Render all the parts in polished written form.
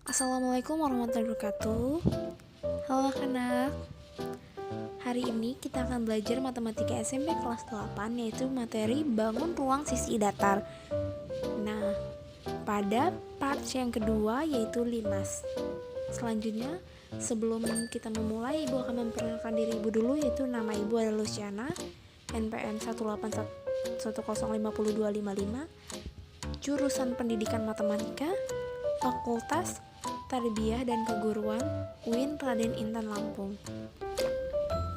Assalamualaikum warahmatullahi wabarakatuh. Halo anak, hari ini kita akan belajar matematika SMP kelas 8, yaitu materi bangun ruang sisi datar. Nah, pada part yang kedua yaitu limas. Selanjutnya, sebelum kita memulai, ibu akan memperkenalkan diri ibu dulu, yaitu nama ibu adalah Luciana, NPM 181050255, jurusan pendidikan matematika, Fakultas Tarbiyah dan Keguruan UIN Raden Intan Lampung.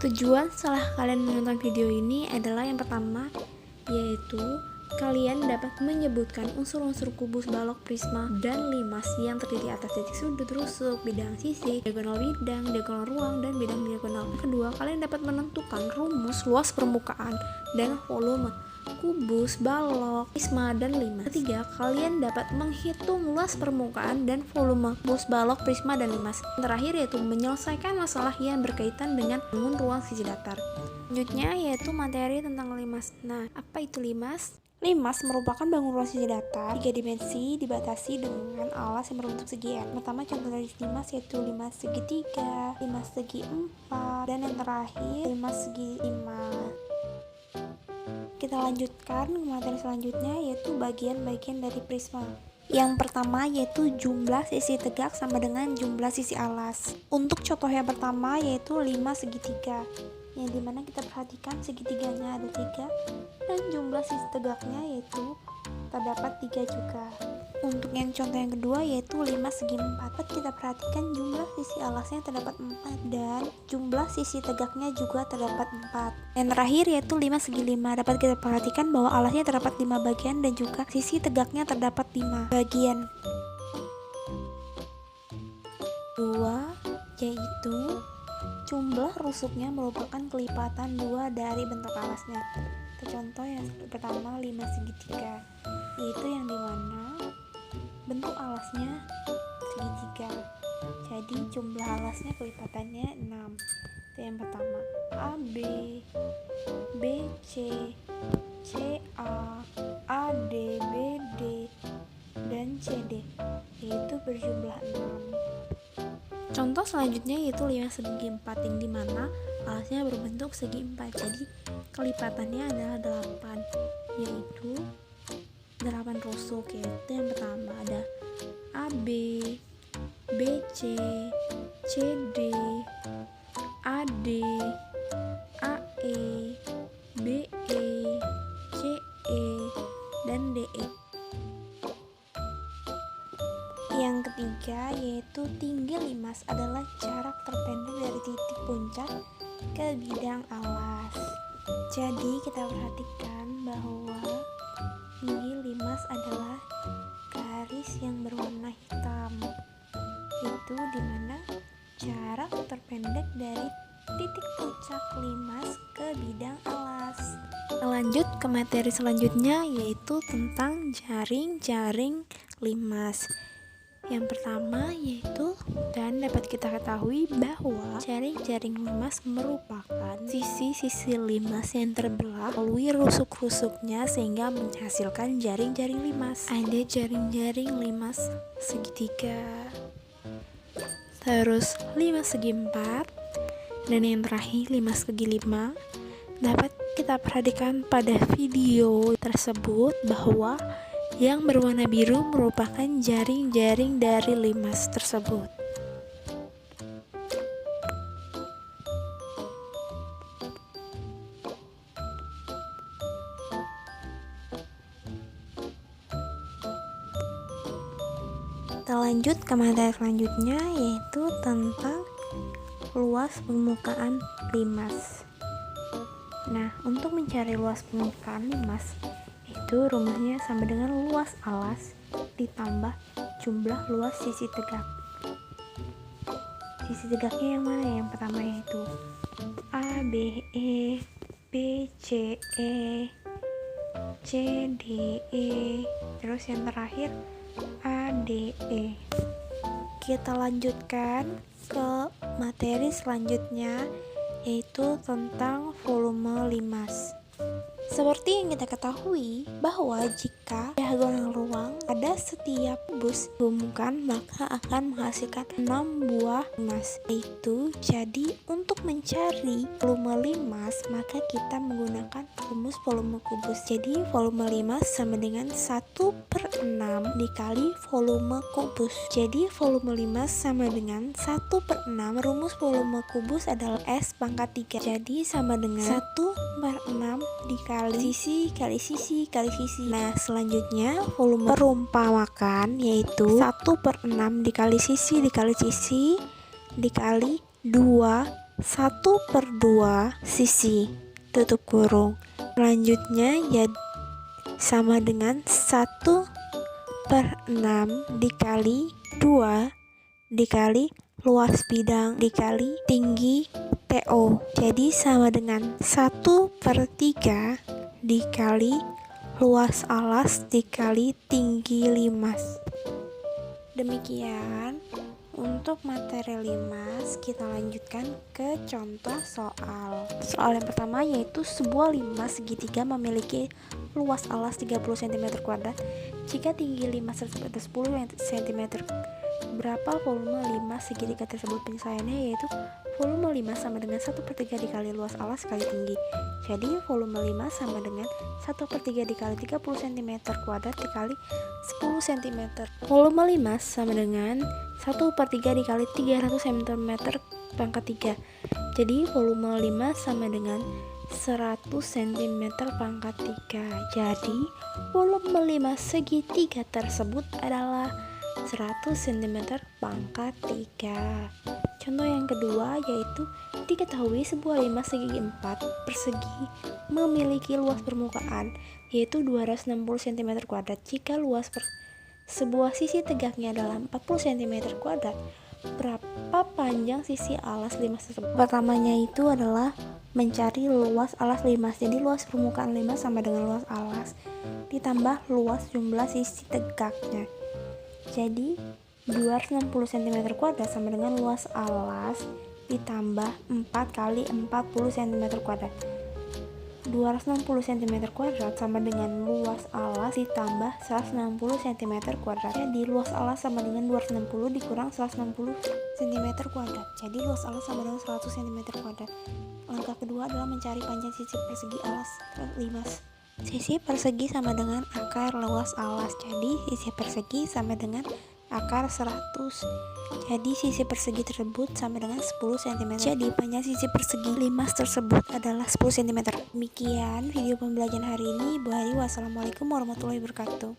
Tujuan setelah kalian menonton video ini adalah yang pertama, yaitu kalian dapat menyebutkan unsur-unsur kubus, balok, prisma, dan limas yang terdiri atas titik sudut, rusuk, bidang sisi, diagonal bidang, diagonal ruang, dan bidang diagonal. Kedua, kalian dapat menentukan rumus luas permukaan dan volume kubus, balok, prisma, dan limas. Ketiga, kalian dapat menghitung luas permukaan dan volume kubus, balok, prisma, dan limas. Yang terakhir yaitu menyelesaikan masalah yang berkaitan dengan bangun ruang sisi datar. Selanjutnya yaitu materi tentang limas. Nah, apa itu limas? Limas merupakan bangun ruang sisi datar 3 dimensi dibatasi dengan alas yang berbentuk segi N. Pertama, contoh dari limas yaitu limas segitiga, limas segi 4, dan yang terakhir limas segi 5. Kita lanjutkan ke materi selanjutnya, yaitu bagian-bagian dari prisma. Yang pertama yaitu jumlah sisi tegak sama dengan jumlah sisi alas. Untuk contoh yang pertama yaitu 5 segitiga, yang dimana kita perhatikan segitiganya ada 3 dan jumlah sisi tegaknya yaitu terdapat 3 juga. Untuk yang contoh yang kedua yaitu 5 segi 4, dapat kita perhatikan jumlah sisi alasnya terdapat 4 dan jumlah sisi tegaknya juga terdapat 4. Yang terakhir yaitu 5 segi 5, dapat kita perhatikan bahwa alasnya terdapat 5 bagian dan juga sisi tegaknya terdapat 5 bagian. Dua yaitu jumlah rusuknya merupakan kelipatan 2 dari bentuk alasnya. Contoh yang pertama 5 segitiga, yaitu yang dimana bentuk alasnya segitiga, jadi jumlah alasnya kelipatannya 6. Itu yang pertama. AB, BC, CA, AD, BD, dan CD, yaitu berjumlah 6. Contoh selanjutnya yaitu 5 segi 4, yang dimana alasnya berbentuk segi 4, jadi kelipatannya adalah 8, yaitu 8 rusuk. Yaitu yang pertama ada AB, BC, CD, AD, AE, BE, CE, dan DE. Yang ketiga yaitu tinggi limas adalah jarak terpendek dari titik puncak ke bidang alas. Jadi kita perhatikan bahwa tinggi limas adalah garis yang berwarna hitam, itu dimana jarak terpendek dari titik puncak limas ke bidang alas. Lanjut ke materi selanjutnya yaitu tentang jaring-jaring limas. Yang pertama yaitu, dan dapat kita ketahui bahwa jaring-jaring limas merupakan sisi-sisi limas yang terbelah melalui rusuk-rusuknya sehingga menghasilkan jaring-jaring limas. Ada jaring-jaring limas segitiga, terus 5 segi 4, dan yang terakhir 5 segi 5. Dapat kita perhatikan pada video tersebut bahwa yang berwarna biru merupakan jaring-jaring dari limas tersebut. Kita lanjut ke materi selanjutnya yaitu tentang luas permukaan limas. Nah, untuk mencari luas permukaan limas itu rumusnya sama dengan luas alas ditambah jumlah luas sisi tegak. Sisi tegaknya yang mana? Yang pertama yaitu ABE, BCE, CDE, terus yang terakhir ADE. Kita lanjutkan ke materi selanjutnya yaitu tentang volume limas. Seperti yang kita ketahui bahwa jika diagonal ruang pada setiap kubus dihubungkan maka akan menghasilkan 6 buah limas. Yaitu jadi untuk mencari volume limas maka kita menggunakan rumus volume kubus. Jadi volume limas sama dengan 1/6 dikali volume kubus. Jadi volume limas sama dengan 1/6. Rumus volume kubus adalah S pangkat 3. Jadi sama dengan 1/6 dikali sisi kali sisi kali sisi. Nah selanjutnya volume perumpamakan yaitu 1/6 dikali sisi dikali 2 1/2 sisi tutup kurung. Selanjutnya ya sama dengan 1/6 dikali 2 dikali luas bidang dikali tinggi TO. Jadi sama dengan 1/3 dikali luas alas dikali tinggi limas. Demikian untuk materi limas. Kita lanjutkan ke contoh soal. Soal yang pertama yaitu sebuah limas segitiga memiliki luas alas 30 cm². Jika tinggi limas tersebut 10 cm, berapa volume limas segitiga tersebut? Penyelesaiannya yaitu volume limas sama dengan 1/3 dikali luas alas kali tinggi. Jadi volume limas sama dengan 1/3 dikali 30 cm² dikali 10 cm. Volume limas sama dengan 1/3 dikali 300 cm pangkat 3. Jadi volume limas sama dengan 100 cm pangkat 3. Jadi volume limas segitiga tersebut adalah 100 cm pangkat 3. Contoh yang kedua yaitu diketahui sebuah limas segi 4 persegi memiliki luas permukaan yaitu 260 cm². Jika luas sebuah sisi tegaknya adalah 40 cm², berapa panjang sisi alas limas tersebut? Pertamanya itu adalah mencari luas alas limas. Jadi luas permukaan limas sama dengan luas alas ditambah luas jumlah sisi tegaknya. Jadi 260 cm² sama dengan luas alas ditambah 4 kali 40 cm². 260 cm² sama dengan luas alas ditambah 160 cm². Jadi luas alas sama dengan 260 dikurang 160 cm². Jadi luas alas sama dengan 100 cm². Langkah kedua adalah mencari panjang sisi persegi alas limas. Sisi persegi sama dengan akar luas alas. Jadi sisi persegi sama dengan akar 100. Jadi sisi persegi tersebut sama dengan 10 cm. Jadi panjang sisi persegi limas tersebut adalah 10 cm. Demikian video pembelajaran hari ini. Ibu Hari, wassalamualaikum warahmatullahi wabarakatuh.